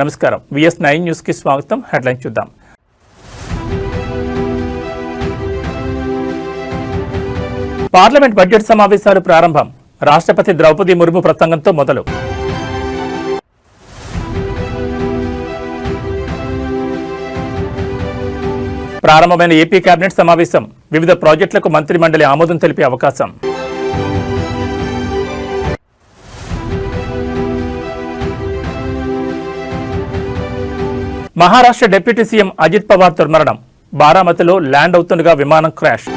నమస్కారం VS9 news కి స్వాగతం. హెడ్లైన్ చూద్దాం. పార్లమెంట్ బడ్జెట్ సమావేశాలు ప్రారంభం. రాష్ట్రపతి ద్రౌపది ముర్ము ప్రసంగంతో మొదలు. ప్రారంభమైన ఏపీ కేబినెట్ సమావేశం. వివిధ ప్రాజెక్టులకు మంత్రి మండలి ఆమోదం తెలిపే అవకాశం. మహారాష్ట్ర డిప్యూటీ సీఎం అజిత్ పవార్ దుర్మరణం. బారామతిలో ల్యాండ్ అవుతుండగా విమానం క్రాష్.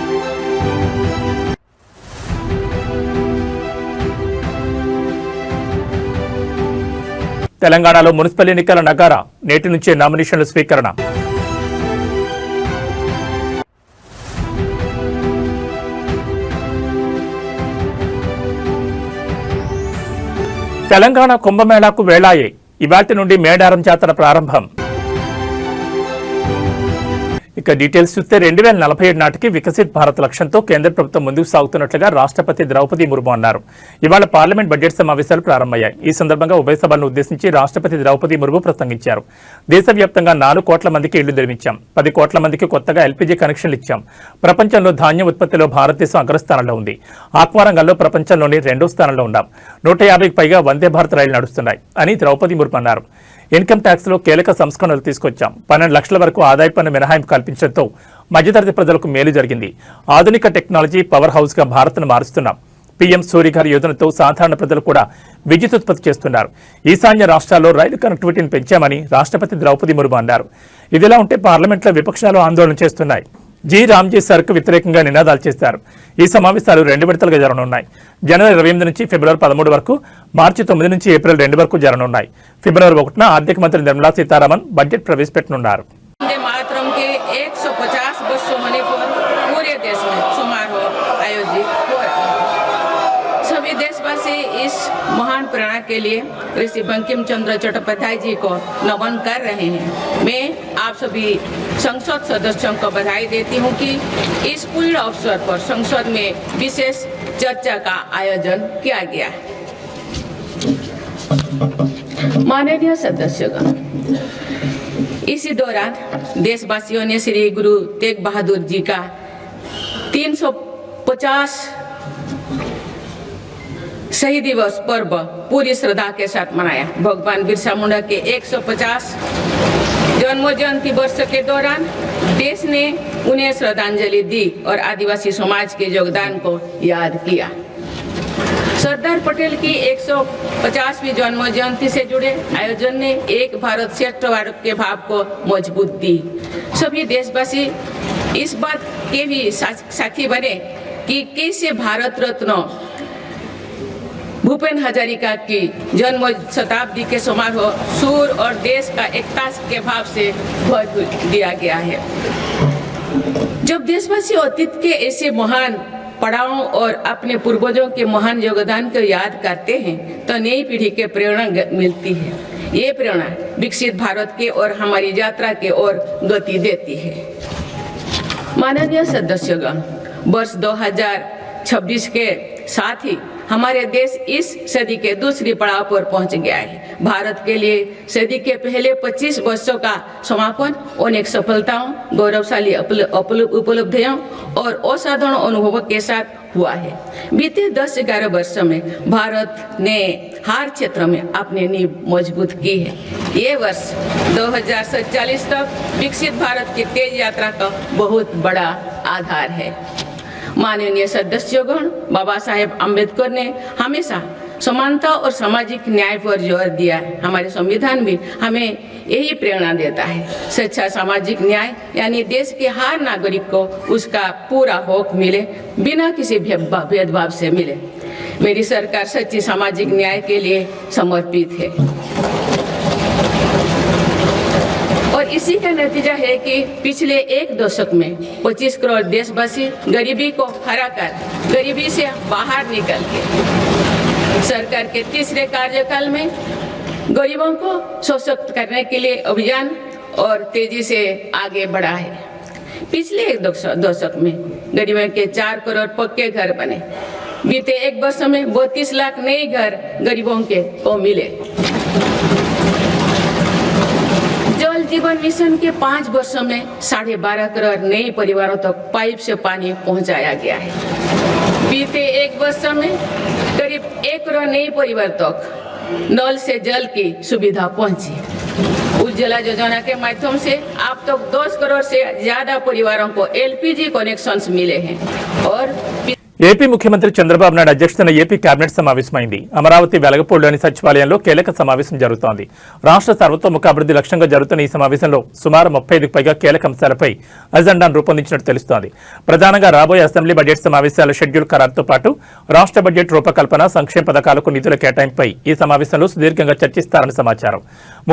తెలంగాణలో మున్సిపల్ ఎన్నికల నగారా. నేటి నుంచే నామినేషన్ల స్వీకరణ. తెలంగాణ కుంభమేళాకు వేళాయే. ఇవాటి నుండి మేడారం జాతర ప్రారంభం. ఇక డీటెయిల్స్ చూస్తే 2047 నాటికి వికసిత్ భారత్ లక్ష్యంతో కేంద్ర ప్రభుత్వం ముందుకు సాగుతున్నట్లుగా రాష్ట్రపతి ద్రౌపది ముర్ము అన్నారు. ఇవాళ పార్లమెంట్ బడ్జెట్ సమావేశాలు ప్రారంభమయ్యాయి. ఈ సందర్భంగా ఉభయ సభలను ఉద్దేశించి రాష్ట్రపతి ద్రౌపది ముర్ము ప్రసంగించారు. దేశవ్యాప్తంగా 4 కోట్ల మందికి ఇళ్లు నిర్మించాం, 10 కోట్ల మందికి కొత్తగా LPG కనెక్షన్లు ఇచ్చాం. ప్రపంచంలో ధాన్యం ఉత్పత్తిలో భారతదేశం అగ్రస్థానంలో ఉంది. ఆక్వా రంగంలో ప్రపంచంలోని 2వ స్థానంలో ఉన్నాం. 150కి పైగా వందే భారత్ రైళ్లు నడుస్తున్నాయి అని ద్రౌపది ముర్ము అన్నారు. ఇన్కమ్ ట్యాక్స్ లో కీలక సంస్కరణలు తీసుకొచ్చాం. 12 లక్షల వరకు ఆదాయ పన్ను మినహాయింపు కల్పించడంతో మధ్యతరగతి ప్రజలకు మేలు జరిగింది. ఆధునిక టెక్నాలజీ పవర్ హౌస్ గా భారత్ను మారుస్తున్నాం. PM సూర్యఘర్ యోజనతో సాధారణ ప్రజలు కూడా విద్యుత్ ఉత్పత్తి చేస్తున్నారు. ఈశాన్య రాష్ట్రాల్లో రైలు కనెక్టివిటీని పెంచామని రాష్ట్రపతి ద్రౌపది ముర్ము అన్నారు. ఇదిలా ఉంటే పార్లమెంట్లో విపక్షాలు ఆందోళన చేస్తున్నాయి. రామ్జీ సర్కు వ్యతిరేకంగా నినాదాలు చేశారు. ఈ సమావేశాలు 2 విడతలుగా జరగనున్నాయి. జనవరి 28 నుంచి ఫిబ్రవరి 13 వరకు, మార్చి 9 నుంచి ఏప్రిల్ 2 వరకు జరగనున్నాయి. ఫిబ్రవరి 1న ఆర్థిక మంత్రి నిర్మలా సీతారామన్ బడ్జెట్ ప్రవేశపెట్టనున్నారు. इस महान प्रेरणा के लिए ऋषि बंकिम चंद्र चट्टोपाध्याय जी को नमन कर रहे हैं। मैं आप सभी संसद सदस्यों को बधाई देती हूं कि इस पूर्ण अवसर पर संसद में विशेष चर्चा का आयोजन किया गया है। माननीय सदस्यगण, इसी दौरान देशवासियों ने श्री गुरु तेग बहादुर जी का 350 शहीद दिवस पर्व पूरी श्रद्धा के साथ मनाया। भगवान बिरसा मुंडा के 150 जन्म जयंती वर्ष के दौरान देश ने उन्हें श्रद्धांजलि दी और आदिवासी समाज के योगदान को याद किया। सरदार पटेल की 150वीं जन्म जयंती से जुड़े आयोजन ने एक भारत श्रेष्ठ भारत के भाव को मजबूत दी। सभी देशवासी इस बात के भी साक्षी बने कि कैसे भारत रत्न भूपेन हजारिका की जन्म शताब्दी के समारोह सूर और देश का एकता के भाव से भर दिया गया है। जब देशवासी अतीत के ऐसे महान पड़ावों और अपने पूर्वजों के महान योगदान को याद करते हैं तो नई पीढ़ी के प्रेरणा मिलती है। ये प्रेरणा विकसित भारत के और हमारी यात्रा के ओर गति देती है। माननीय सदस्यगण, वर्ष 2026 के साथ ही हमारे देश इस सदी के दूसरी पड़ाव पर पहुंच गया है। भारत के लिए सदी के पहले 25 वर्षों का समापन अनेक सफलताओं, गौरवशाली उपलब्धियों और असाधारण अनुभवों के साथ हुआ है। बीते 10-11 वर्षों में भारत ने हर क्षेत्र में अपनी नींव मजबूत की है। ये वर्ष 2047 तक विकसित भारत की तेज यात्रा का बहुत बड़ा आधार है। माननीय सदस्यगण, बाबा साहेब अम्बेडकर ने हमेशा समानता और सामाजिक न्याय पर जोर दिया। हमारे संविधान भी हमें यही प्रेरणा देता है। सच्चा सामाजिक न्याय यानी देश के हर नागरिक को उसका पूरा हक मिले, बिना किसी भेदभाव से मिले। मेरी सरकार सच्ची सामाजिक न्याय के लिए समर्पित है और इसी का नतीजा है कि पिछले 1 दशक में 25 करोड़ देशवासी गरीबी को हराकर गरीबी से बाहर निकल के सरकार के तीसरे कार्यकाल में गरीबों को सशक्त करने के लिए अभियान और तेजी से आगे बढ़ा है। पिछले 1 दशक में गरीबों के 4 करोड़ पक्के घर बने। बीते 1 वर्ष में 32 लाख नए घर गरीबों के को मिले। जीवन मिशन के 5 वर्षों में 12.5 करोड़ नए परिवारों तक पाइप से पानी पहुंचाया गया है। बीते 1 वर्ष में करीब 1 करोड़ नए परिवार तक नल से जल की सुविधा पहुंची। उज्ज्वला योजना के माध्यम से अब तक 10 करोड़ से ज्यादा परिवारों को एलपीजी कनेक्शंस मिले हैं और ఏపీ ముఖ్యమంత్రి చంద్రబాబు నాయుడు అధ్యక్షతన ఏపీ కేబినెట్ సమావేశమైంది. అమరావతి వెలగపూడిలోని సచివాలయంలో కీలక సమావేశం జరుగుతోంది. రాష్ట్ర సర్వతోముఖ అభివృద్ధి లక్ష్యంగా జరుగుతున్న ఈ సమావేశంలో సుమారు 35కి పైగా కీలక అంశాలపై అజెండాను రూపొందించినట్టు తెలుస్తోంది. ప్రధానంగా రాబోయే అసెంబ్లీ బడ్జెట్ సమావేశాల షెడ్యూల్ ఖరారుతో పాటు రాష్ట్ర బడ్జెట్ రూపకల్పన, సంక్షేమ పథకాలకు నిధుల కేటాయింపుపై ఈ సమావేశంలో సుదీర్ఘంగా చర్చిస్తారని సమాచారం.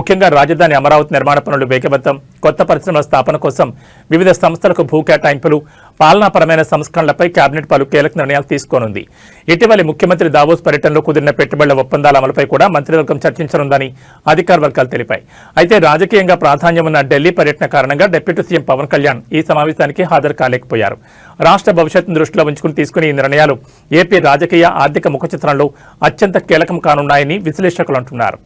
ముఖ్యంగా రాజధాని అమరావతి నిర్మాణ పనులు వేగవంతం, కొత్త పరిశ్రమల స్థాపన కోసం వివిధ సంస్థలకు భూ కేటాయింపులు, పాలనాపరమైన సంస్కరణలపై కేబినెట్ పలు కీలక నిర్ణయాలు తీసుకోనుంది. ఇటీవలి ముఖ్యమంత్రి దావోస్ పర్యటనలో కుదిరిన పెట్టుబడుల ఒప్పందాల అమలుపై కూడా మంత్రివర్గం చర్చించనుందని అధికార వర్గాలు తెలిపాయి. అయితే రాజకీయంగా ప్రాధాన్యం ఉన్న ఢిల్లీ పర్యటన కారణంగా డిప్యూటీ సీఎం పవన్ కళ్యాణ్ ఈ సమావేశానికి హాజరు కాలేకపోయారు. రాష్ట్ర భవిష్యత్తును దృష్టిలో ఉంచుకుని తీసుకునే ఈ నిర్ణయాలు ఏపీ రాజకీయ, ఆర్థిక ముఖచిత్రంలో అత్యంత కీలకం కానున్నాయని విశ్లేషకులు అంటున్నారు.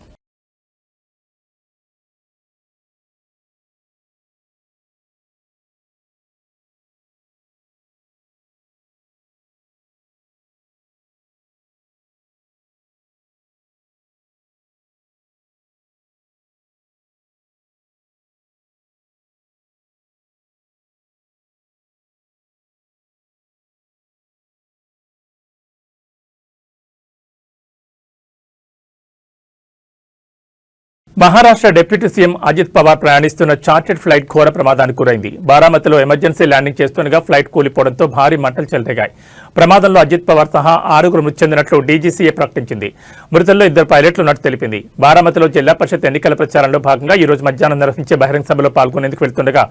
మహారాష్ట్ర డిప్యూటీ సీఎం అజిత్ పవార్ ప్రయాణిస్తున్న చార్టెడ్ ఫ్లైట్ ఘోర ప్రమాదానికి గురైంది. బారామతిలో ఎమర్జెన్సీ ల్యాండింగ్ చేస్తుండగా ఫ్లైట్ కూలిపోవడంతో భారీ మంటలు చెలరేగాయి. ప్రమాదంలో అజిత్ పవార్ సహా 6 మృతి చెందినట్లు డీజీసీఏ ప్రకటించింది. మృతుల్లో 2 పైలట్లు ఉన్నట్టు తెలిపింది. బారామతిలో జిల్లా పరిషత్ ఎన్నికల ప్రచారంలో భాగంగా ఈ రోజు మధ్యాహ్నం నిర్వహించే బహిరంగ సభలో పాల్గొనేందుకు వెళ్తుండగా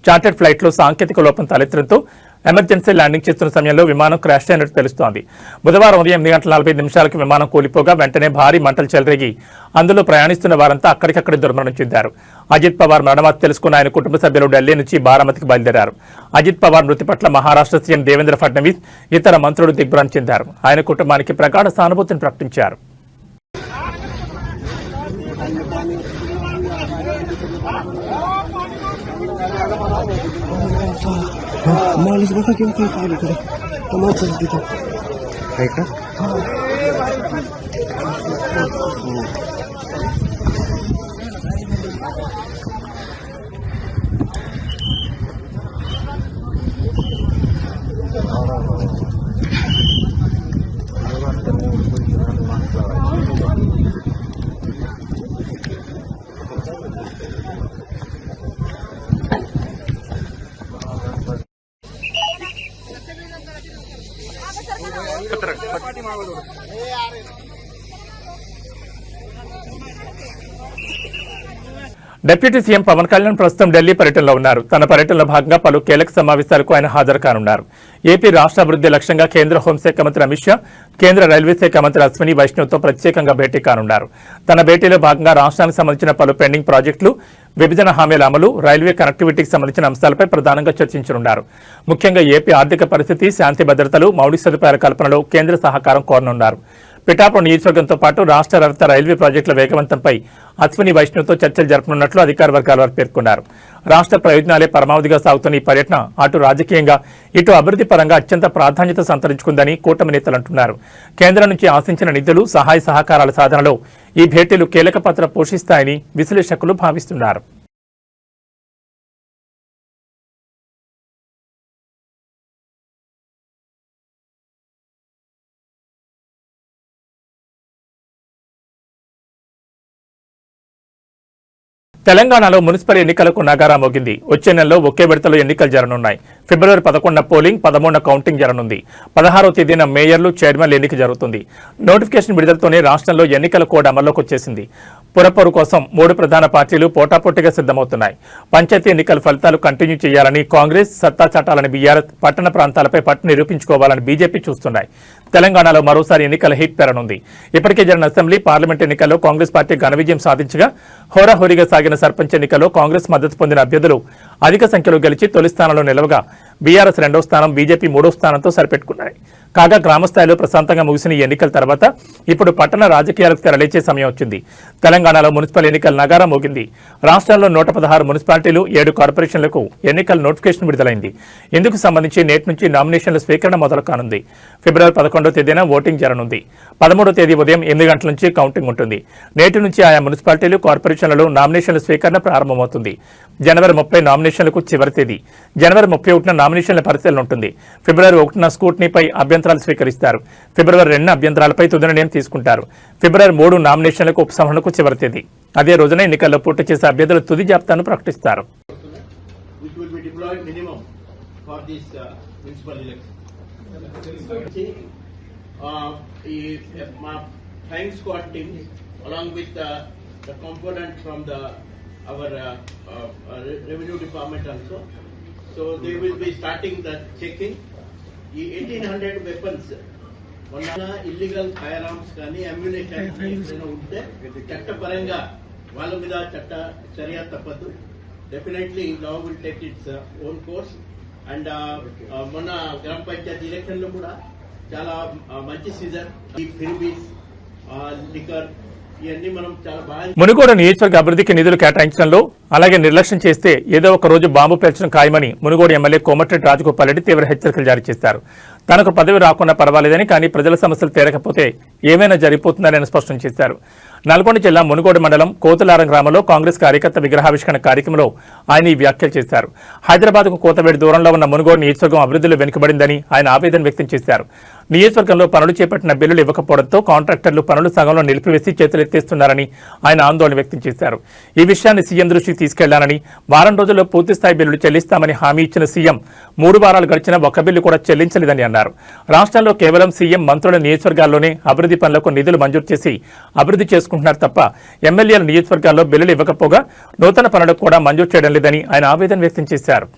చార్టెడ్ ఫ్లైట్లో సాంకేతిక లోపం తలెత్తడంతో ఎమర్జెన్సీ ల్యాండింగ్ చేస్తున్న సమయంలో విమానం క్రాష్ అయినట్టు తెలుస్తోంది. బుధవారం ఉదయం 8:45 విమానం కూలిపోగా వెంటనే భారీ మంటలు చెలరేగి అందులో ప్రయాణిస్తున్న వారంతా అక్కడికక్కడే దుర్మరణం చెందారు. అజిత్ పవార్ మరణవార్త తెలుసుకున్న ఆయన కుటుంబ సభ్యులు ఢిల్లీ నుంచి బారామతికి బయలుదేరారు. అజిత్ పవార్ మృతి పట్ల మహారాష్ట్ర సీఎం దేవేంద్ర ఫడ్నవీస్, ఇతర మంత్రులు దిగ్భ్రాంతి చెందారు. ఆయన కుటుంబానికి ప్రగాఢ సానుభూతిని ప్రకటించారు. Malis ba kayo kayo kali ko? Tumakas dito. Ay ka? Deputy CM Pawan Kalyan ప్రస్తుతం ఢిల్లీ పర్యటనలో ఉన్నారు. తన పర్యటనలో భాగంగా పలు కీలక సమావేశాలకు ఆయన హాజరు కానున్నారు. ఏపీ రాష్ట్ర అభివృద్ధి లక్ష్యంగా కేంద్ర హోంశాఖ మంత్రి అమిత్ షా, కేంద్ర రైల్వే శాఖ మంత్రి అశ్విని వైష్ణవ్తో ప్రత్యేకంగా భేటీ కానున్నారు. తన భేటీలో భాగంగా రాష్ట్రానికి సంబంధించిన పలు పెండింగ్ ప్రాజెక్టులు, విభజన హామీల అమలు, రైల్వే కనెక్టివిటీకి సంబంధించిన అంశాలపై ప్రధానంగా చర్చించనున్నారు. ముఖ్యంగా ఏపీ ఆర్థిక పరిస్థితి, శాంతి భద్రతలు, మౌలిక సదుపాయాల కల్పనలో కేంద్ర సహకారం కోరనున్నారు. పిఠాపురం నియోజకవర్గంతో పాటు రాష్ట్ర రవాణా రైల్వే ప్రాజెక్టుల వేగవంతంపై అశ్విని వైష్ణవ్తో చర్చలు జరపనున్నట్లు అధికార వర్గాల వారు పేర్కొన్నారు. రాష్ట్ర ప్రయోజనాలే పరమావధిగా సాగుతున్న ఈ పర్యటన అటు రాజకీయంగా, ఇటు అభివృద్ధి పరంగా అత్యంత ప్రాధాన్యత సంతరించుకుందని కూటమి నేతలు అంటున్నారు. కేంద్రం నుంచి ఆశించిన నిధులు, సహాయ సహకారాల సాధనలో ఈ భేటీలు కీలక పాత్ర పోషిస్తాయని విశ్లేషకులు భావిస్తున్నారు. తెలంగాణలో మున్సిపల్ ఎన్నికలకు నగారా మోగింది. వచ్చే నెలలో ఒకే విడతలో ఎన్నికలు జరగనున్నాయి. ఫిబ్రవరి 11న పోలింగ్, 13న కౌంటింగ్ జరగనుంది. 16వ తేదీన మేయర్లు, చైర్మన్ల ఎన్నిక జరుగుతుంది. నోటిఫికేషన్ విడుదలతోనే రాష్ట్రంలో ఎన్నికల కోడ్ అమల్లోకి వచ్చేసింది. పురపరు కోసం 3 ప్రధాన పార్టీలు పోటాపోటీగా సిద్ధమవుతున్నాయి. పంచాయతీ ఎన్నికల ఫలితాలు కంటిన్యూ చేయాలని కాంగ్రెస్, సత్తా చాటాలని బీఆర్ఎస్, పట్టణ ప్రాంతాలపై పట్టు నిరూపించుకోవాలని బీజేపీ చూస్తున్నాయి. తెలంగాణలో మరోసారి ఎన్నికల హీట్ పెరనుంది. ఇప్పటికే జరిగిన అసెంబ్లీ, పార్లమెంట్ ఎన్నికల్లో కాంగ్రెస్ పార్టీ ఘన విజయం సాధించగా, హోరాహోరీగా సాగిన సర్పంచ్ ఎన్నికల్లో కాంగ్రెస్ మద్దతు పొందిన అభ్యర్థులు అధిక సంఖ్యలో గెలిచి తొలి స్థానంలో నిలవగా, బీఆర్ఎస్ 2వ స్థానం, బీజేపీ 3వ స్థానంతో సరిపెట్టుకున్నాయి. కాగా గ్రామస్థాయిలో ప్రశాంతంగా ముగిసిన ఈ ఎన్నికల తర్వాత ఇప్పుడు పట్టణ రాజకీయాలకు తెరలేచే సమయం వచ్చింది. తెలంగాణలో మున్సిపల్ ఎన్నికల నగారా మోగింది. రాష్ట్రంలో 116 మున్సిపాలిటీలు, 7 కార్పొరేషన్లకు ఎన్నికల నోటిఫికేషన్ విడుదలైంది. ఇందుకు సంబంధించి నేటి నుంచి నామినేషన్ల స్వీకరణ మొదలు కానుంది. ఫిబ్రవరి 11వ తేదీన ఓటింగ్ జరగనుంది. 13వ తేదీ ఉదయం 8 గంటల నుంచి కౌంటింగ్ ఉంటుంది. నేటి నుంచి ఆయా మున్సిపాలిటీలు, కార్పొరేషన్లలో నామినేషన్ల స్వీకరణ ప్రారంభమవుతుంది. జనవరి 30 నామినేషన్లకు చివరి తేదీ. జనవరి 31న నామినేషన్ల పరిశీలన ఉంటుంది. ఫిబ్రవరి 1న స్క్రూటినీపై అభ్యంతరాలు స్వీకరిస్తారు. ఫిబ్రవరి 2న అభ్యంతరాలపై తుది నిర్ణయం తీసుకుంటారు. ఫిబ్రవరి 3 నామినేషన్లకు ఉపసంహరణకు చివరి తేదీ. అదే రోజున ఎన్నికల్లో పోటీ చేసే అభ్యర్థుల తుది జాబితాను ప్రకటిస్తారు. our revenue department also. So they will be starting the checking. The 1800 weapons, illegal firearms కానీ ammunition ఏదైనా ఉంటే చట్టపరంగా వాళ్ళ మీద చర్య తప్పదు. Definitely law will take its own course. And మొన్న గ్రామ పంచాయతీ ఎలక్షన్ లో కూడా చాలా మంచి సీజన్. ఈ ఫిర్బీస్, లిక్కర్ ఇవన్నీ మనం చాలా బాగా. మునుగోడు నియోజకవర్గ అభివృద్ధికి నిధులు కేటాయించడంలో అలాగే నిర్లక్ష్యం చేస్తే ఏదో ఒక రోజు బాంబు పేల్చడం ఖాయమని మునుగోడు ఎమ్మెల్యే కోమటిరెడ్డి రాజగోపాల్ రెడ్డి తీవ్ర హెచ్చరికలు జారీ చేశారు. తనకు పదవి రాకుండా పర్వాలేదని, కానీ ప్రజల సమస్యలు తీరకపోతే ఏమైనా జరిగిపోతుందని స్పష్టం చేశారు. నల్గొండ జిల్లా మునుగోడు మండలం కోతులారం గ్రామంలో కాంగ్రెస్ కార్యకర్త విగ్రహావిష్కరణ కార్యక్రమంలో ఆయన ఈ వ్యాఖ్యలు చేశారు. హైదరాబాద్కు కోతవేడి దూరంలో ఉన్న మునుగోడు నియోజకవర్గం అభివృద్ధిలో వెనుకబడిందని ఆయన ఆవేదన వ్యక్తం చేశారు. నియోజకవర్గంలో పనులు చేపట్టిన బిల్లులు ఇవ్వకపోవడంతో కాంట్రాక్టర్లు పనులు సగంలో నిలిపివేసి చేతులెత్తేస్తున్నారని ఆయన ఆందోళన వ్యక్తం చేశారు. ఈ విషయాన్ని సీఎం దృష్టికి తీసుకెళ్లానని, వారం రోజుల్లో పూర్తిస్థాయి బిల్లులు చెల్లిస్తామని హామీ ఇచ్చిన సీఎం 3 వారాలు గడిచినా ఒక్క బిల్లు కూడా చెల్లించలేదని అన్నారు. రాష్ట్రంలో కేవలం సీఎం, మంత్రుల నియోజకవర్గాల్లోనే అభివృద్ధి పనులకు నిధులు మంజూరు చేసి అభివృద్ధి చేసుకుంటున్నారు తప్ప ఎమ్మెల్యేల నియోజకవర్గాల్లో బిల్లులు ఇవ్వకపోగా నూతన పనులకు కూడా మంజూరు చేయడం లేదని ఆయన ఆవేదన వ్యక్తం చేశారు.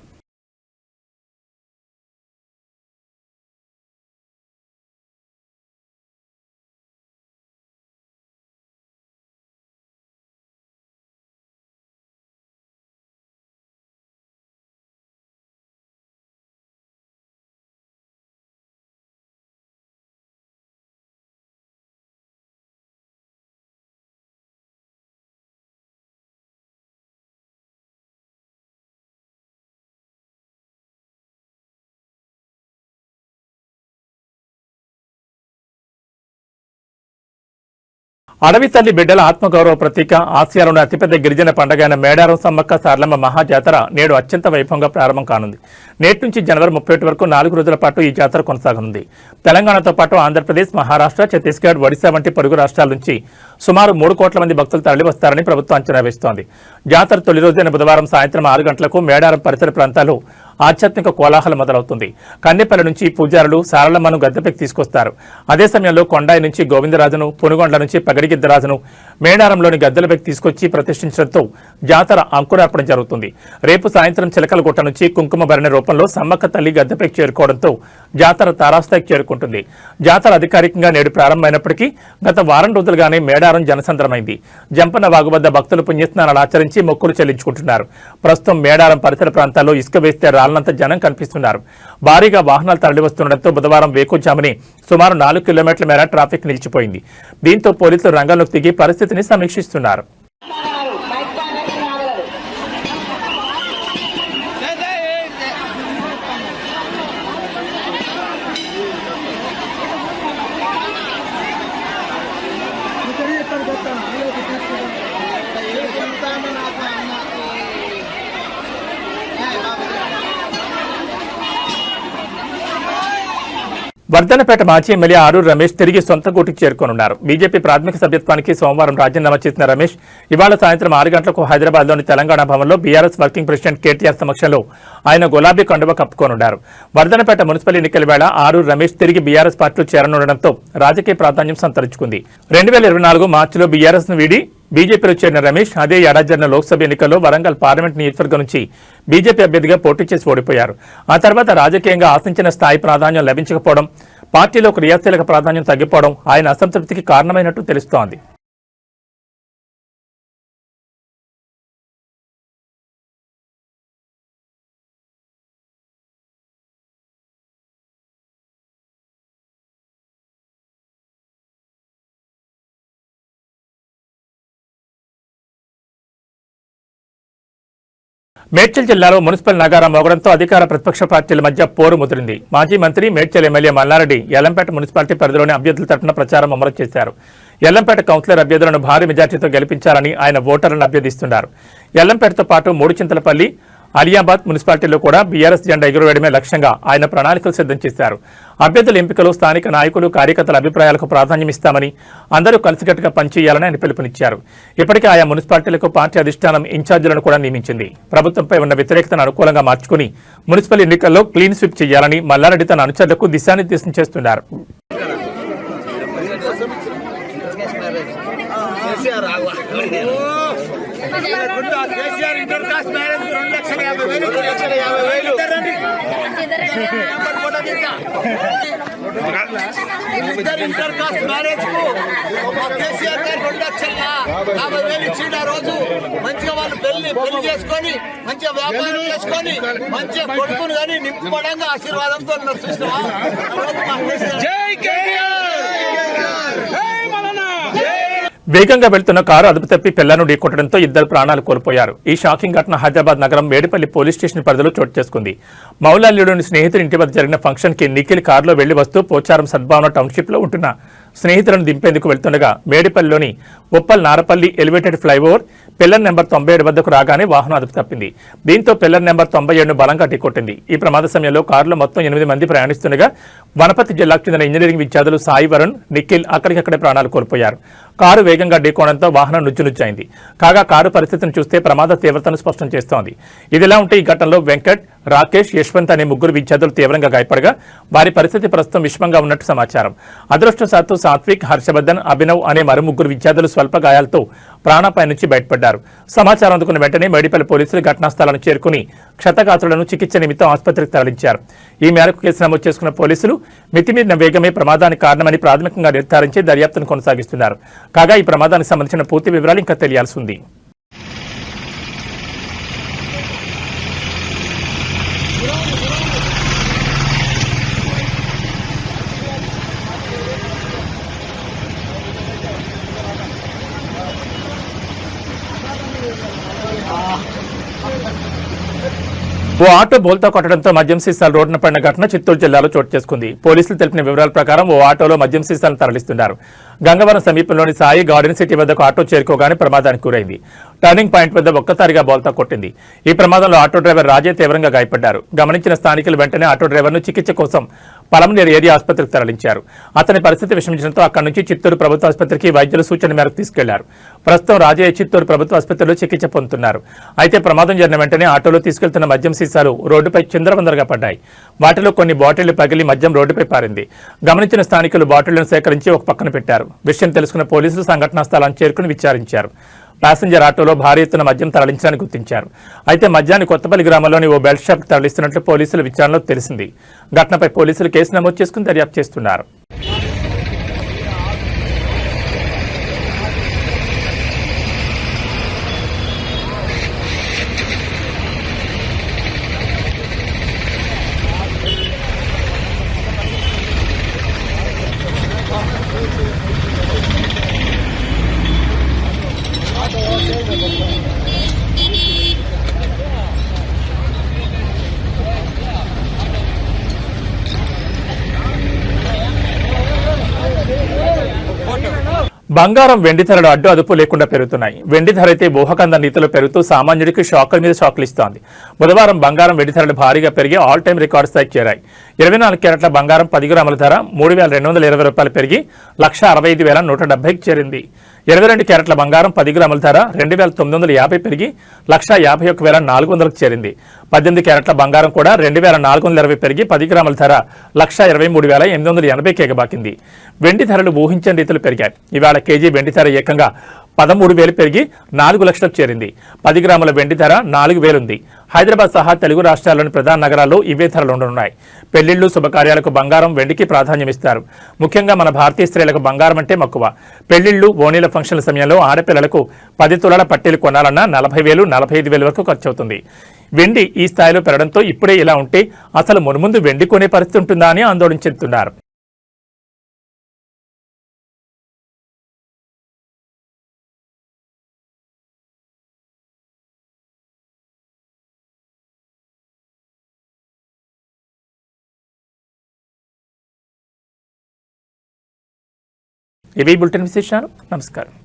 అడవి తల్లి బిడ్డల ఆత్మగౌరవ ప్రతీక, ఆసియాలోని అతిపెద్ద గిరిజన పండుగ అయిన మేడారం సమ్మక్క సారలమ్మ మహాజాతర నేడు అత్యంత వైభవంగా ప్రారంభం కానుంది. నేటి నుంచి జనవరి 31 వరకు 4 రోజుల పాటు ఈ జాతర కొనసాగనుంది. తెలంగాణతో పాటు ఆంధ్రప్రదేశ్, మహారాష్ట్ర, ఛత్తీస్గఢ్, ఒడిశా వంటి పొరుగు రాష్ట్రాల నుంచి సుమారు 3 కోట్ల మంది భక్తులు తరలివస్తారని ప్రభుత్వం అంచనా వేస్తోంది. జాతర తొలి రోజైన బుధవారం సాయంత్రం 6 గంటలకు మేడారం పరిసర ప్రాంతాల్లో ఆధ్యాత్మిక కోలాహలం మొదలవుతుంది. కన్నెపల్లి నుంచి పూజారులు సారలమ్మను గద్దెపైకి తీసుకొస్తారు. అదే సమయంలో కొండాయి నుంచి గోవిందరాజును, పునుగొండ నుంచి పగడిగిద్దరాజును మేడారంలోని గద్దెలపైకి తీసుకొచ్చి ప్రతిష్ఠించడంతో జాతర అంకురార్పణ జరుగుతుంది. రేపు సాయంత్రం చిలకలగుట్ట నుంచి కుంకుమ భరణ రూపంలో సమ్మక్క తల్లి గద్దెపైకి చేరుకోవడంతో జాతర తారాస్థాయికి చేరుకుంటుంది. జాతర అధికారికంగా నేడు ప్రారంభమైనప్పటికీ గత వారం రోజులుగానే మేడారం జనసంద్రమైంది. జంపన్న వాగు వద్ద భక్తులు పుణ్యస్నానాలు ఆచరించి మొక్కులు చెల్లించుకుంటున్నారు. ప్రస్తుతం మేడారం పరిసర ప్రాంతాల్లో ఇసుక వేస్తే రాళ్లంత జనం కనిపిస్తున్నారు. భారీగా వాహనాలు తరలివస్తుండటంతో బుధవారం వేకుజామునే సుమారు 4 కిలోమీటర్ల మేర ట్రాఫిక్ నిలిచిపోయింది. దీంతో పోలీసులు రంగంలోకి దిగి పరిస్థితిని సమీక్షిస్తున్నారు. వర్ధనపేట మాజీ ఎమ్మెల్యే ఆరూరు రమేష్ తిరిగి సొంత గూటికి చేరుకోనున్నారు. బీజేపీ ప్రాథమిక సభ్యత్వానికి సోమవారం రాజీనామా చేసిన రమేష్ ఇవాళ సాయంత్రం 6 గంటలకు హైదరాబాద్లోని తెలంగాణ భవన్లో బీఆర్ఎస్ వర్కింగ్ ప్రెసిడెంట్ కేటీఆర్ సమక్షంలో ఆయన గులాబీ కండువా కప్పుకోనున్నారు. వర్ధనపేట మున్సిపల్ ఎన్నికల వేళ ఆరూరు రమేష్ తిరిగి బీఆర్ఎస్ పార్టీలో చేరనుండడంతో రాజకీయ ప్రాధాన్యం సంతరించుకుంది. 2024 మార్చిలో బీఆర్ఎస్ ను వీడి బీజేపీలో చేరిన రమేష్ అదే ఏడాది జరిగిన లోక్సభ ఎన్నికల్లో వరంగల్ పార్లమెంట్ నియోజకవర్గం నుంచి బీజేపీ అభ్యర్థిగా పోటీ చేసి ఓడిపోయారు. ఆ తర్వాత రాజకీయంగా ఆశించిన స్థాయి ప్రాధాన్యం లభించకపోవడం, పార్టీలో క్రియాశీలక ప్రాధాన్యం తగ్గిపోవడం ఆయన అసంతృప్తికి కారణమైనట్టు తెలుస్తోంది. మేడ్చల్ జిల్లాలో మున్సిపల్ నగారా మోగడంతో అధికార ప్రతిపక్ష పార్టీల మధ్య పోరు ముదిరింది. మాజీ మంత్రి మేడ్చల్ ఎమ్మెల్యే మల్లారెడ్డి యల్లంపేట మున్సిపాలిటీ పరిధిలోని అభ్యర్థుల తరఫున ప్రచారం అమలు చేశారు. యల్లంపేట కౌన్సిలర్ అభ్యర్థులను భారీ మెజార్టీతో గెలిపించాలని ఆయన ఓటర్లను అభ్యర్థిస్తున్నారు. యల్లంపేటతో పాటు మూడుచింతలపల్లి, అలియాబాద్ మున్సిపాలిటీలో కూడా బీఆర్ఎస్ జెండా ఎగురవేయడమే లక్ష్యంగా ఆయన ప్రణాళికలు సిద్ధం చేశారు. అభ్యర్థుల ఎంపికలో స్థానిక నాయకులు, కార్యకర్తల అభిప్రాయాలకు ప్రాధాన్యమిస్తామని, అందరూ కలిసికట్టుగా పనిచేయాలని ఆయన పిలుపునిచ్చారు. ఇప్పటికే ఆయా మున్సిపాలిటీలకు పార్టీ అధిష్టానం ఇన్ఛార్జీలను కూడా నియమించింది. ప్రభుత్వంపై ఉన్న వ్యతిరేకతను అనుకూలంగా మార్చుకుని మున్సిపల్ ఎన్నికల్లో క్లీన్ స్వీప్ చేయాలని మల్లారెడ్డి తన అనుచరులకు దిశానిర్దేశం చేస్తున్నారు. ఇంటర్ కాస్ట్ మ్యారేజ్ కు కేసీఆర్ గారు 2,50,000 ఇచ్చిన రోజు మంచిగా వాళ్ళు పెళ్లి చేసుకొని మంచిగా వ్యాపారం చేసుకొని మంచిగా కొడుకుని కానీ నింపడంగా ఆశీర్వాదంతో నడుస్తున్నావా. వేగంగా వెళ్తున్న కారు అదుపు తప్పి పిల్లను ఢీకొట్టడంతో ఇద్దరు ప్రాణాలు కోల్పోయారు. ఈ షాకింగ్ ఘటన హైదరాబాద్ నగరం మేడిపల్లి పోలీస్ స్టేషన్ పరిధిలో చోటు చేసుకుంది. మౌలాల్యూలోని స్నేహితుడి ఇంటి వద్ద జరిగిన ఫంక్షన్ కి నిఖిల్ కారులో వెళ్లి వస్తూ పోచారం సద్భావన టౌన్షిప్ లో ఉంటున్న స్నేహితులను దింపేందుకు వెళ్తుండగా మేడిపల్లిలోని Uppal Narapalli elevated flyover pillar number 97 వద్దకు రాగానే వాహనం అదుపు తప్పింది. దీంతో పిల్లర్ నెంబర్ 97ను బలంగా ఢీకొట్టింది. ఈ ప్రమాద సమయంలో కారులో మొత్తం 8 మంది ప్రయాణిస్తుండగా వనపర్తి జిల్లాకు చెందిన ఇంజనీరింగ్ విద్యార్థులు సాయి వరుణ్, నిఖిల్ అక్కడికక్కడే ప్రాణాలు కోల్పోయారు. కారు వేగంగా ఢీకోవడంతో వాహనం నుజ్జునుజ్జైంది. కాగా కారు పరిస్థితిని చూస్తే ప్రమాద తీవ్రతను స్పష్టం చేస్తోంది. ఇదిలా ఉంటే ఈ ఘటనలో వెంకట్, రాకేష్, యశ్వంత్ అనే ముగ్గురు విద్యార్థులు తీవ్రంగా గాయపడగా వారి పరిస్థితి ప్రస్తుతం విషమంగా ఉన్నట్టు సమాచారం. అదృష్టవశాత్తు సాత్విక్, హర్షవర్ధన్, అభినవ్ అనే మరో ముగ్గురు విద్యార్థులు స్వల్ప గాయాలతో ప్రాణాపాయ నుంచి బయటపడ్డారు. సమాచారం అందుకున్న వెంటనే మేడిపల్లి పోలీసులు ఘటనా స్థలాన్ని చేరుకుని క్షతగాత్రులను చికిత్స నిమిత్తం ఆసుపత్రికి తరలించారు. ఈ మేరకు కేసు నమోదు చేసుకున్న పోలీసులు మితిమీరిన వేగమే ప్రమాదానికి కారణమని ప్రాథమికంగా నిర్ధారించి దర్యాప్తును కొనసాగిస్తున్నారు. కాగా ఈ ప్రమాదానికి సంబంధించిన పూర్తి వివరాలు ఇంకా తెలియాల్సి ఉంది. ఓ ఆటో బోల్తా కొట్టడంతో మద్యం సీసాలు రోడ్డున పడిన ఘటన చిత్తూరు జిల్లాలో చోటు చేసుకుంది. పోలీసులు తెలిపిన వివరాల ప్రకారం ఓ ఆటోలో మద్యం సీసాలను తరలిస్తున్నారు. గంగవరం సమీపంలోని సాయి గార్డెన్ సిటీ వద్దకు ఆటో చేరుకోగానే ప్రమాదానికి గురైంది. టర్నింగ్ పాయింట్ వద్ద ఒక్కసారిగా బోల్తా కొట్టింది. ఈ ప్రమాదంలో ఆటో డ్రైవర్ రాజే తీవ్రంగా గాయపడ్డారు. గమనించిన స్థానికులు వెంటనే ఆటో డ్రైవర్ను చికిత్స కోసం పలమనేరు ఏరియా ఆసుపత్రికి తరలించారు. అతని పరిస్థితి విషమించడంతో అక్కడి నుంచి చిత్తూరు ప్రభుత్వ ఆసుపత్రికి వైద్యుల సూచన మేరకు తీసుకెళ్లారు. ప్రస్తుతం రాజయ్య చిత్తూరు ప్రభుత్వ ఆసుపత్రిలో చికిత్స పొందుతున్నారు. అయితే ప్రమాదం జరిగిన వెంటనే ఆటోలో తీసుకెళ్తున్న మద్యం సీసాలు రోడ్డుపై చిందరవందరగా పడ్డాయి. వాటిలో కొన్ని బాటిళ్లు పగిలి మద్యం రోడ్డుపై పారింది. గమనించిన స్థానికులు బాటిళ్లను సేకరించి ఒక పక్కన పెట్టారు. విషయం తెలుసుకున్న పోలీసులు సంఘటనా స్థలాన్ని చేరుకుని విచారించారు. ప్యాసింజర్ ఆటోలో భారీ ఎత్తున మద్యం తరలించడానికి గుర్తించారు. అయితే మద్యాన్ని కొత్తపల్లి గ్రామంలోని ఓ బెల్ట్ షాప్ తరలిస్తున్నట్లు పోలీసుల విచారణలో తెలిసింది. ఘటనపై పోలీసులు కేసు నమోదు చేసుకుని దర్యాప్తు చేస్తున్నారు. బంగారం, వెండి ధరలు అడ్డు అదుపు లేకుండా పెరుగుతున్నాయి. వెండి ధర అయితే ఊహకంద రీతిలో పెరుగుతూ సామాన్యుడికి షాకుల మీద షాకులు ఇస్తోంది. బుధవారం బంగారం, వెండి ధరలు భారీగా పెరిగి ఆల్ టైం రికార్డు స్థాయికి చేరాయి. 24 క్యారెట్ల బంగారం 10 గ్రాముల ధర 3,220 రూపాయలు పెరిగి 1,65,170కి చేరింది. 22 క్యారెట్ల బంగారం 10 గ్రాముల ధర 2,950 పెరిగి 1,51,400కు చేరింది. 18 క్యారెట్ల బంగారం కూడా 2,420 పెరిగి 10 గ్రాముల ధర 1,23,880కి ఎగబాకింది. వెండి ధరలు ఊహించని రీతిలో పెరిగాయి. ఇవాళ కేజీ వెండి ధర ఏకంగా 13,000 పెరిగి 4 లక్షలకు చేరింది. 10 గ్రాముల వెండి ధర 4,000 ఉంది. హైదరాబాద్ సహా తెలుగు రాష్ట్రాల్లోని ప్రధాన నగరాల్లో ఇవే ధరలు ఉండనున్నాయి. పెళ్లిళ్లు, శుభకార్యాలకు బంగారం, వెండికి ప్రాధాన్యమిస్తారు. ముఖ్యంగా మన భారతీయ స్త్రీలకు బంగారం అంటే మక్కువ. పెళ్లిళ్లు, ఓణీల ఫంక్షన్ల సమయంలో ఆడపిల్లలకు 10 తులాల పట్టీలు కొనాలన్నా 40,000, 45,000 వరకు ఖర్చు అవుతుంది. వెండి ఈ స్థాయిలో పెరగడంతో ఇప్పుడే ఇలా ఉంటే అసలు మున్ముందు వెండి కొనే పరిస్థితి ఉంటుందా అని ఆందోళన చెందుతున్నారు. ఇవి బులెటిన్ విశేషాలు. నమస్కారం.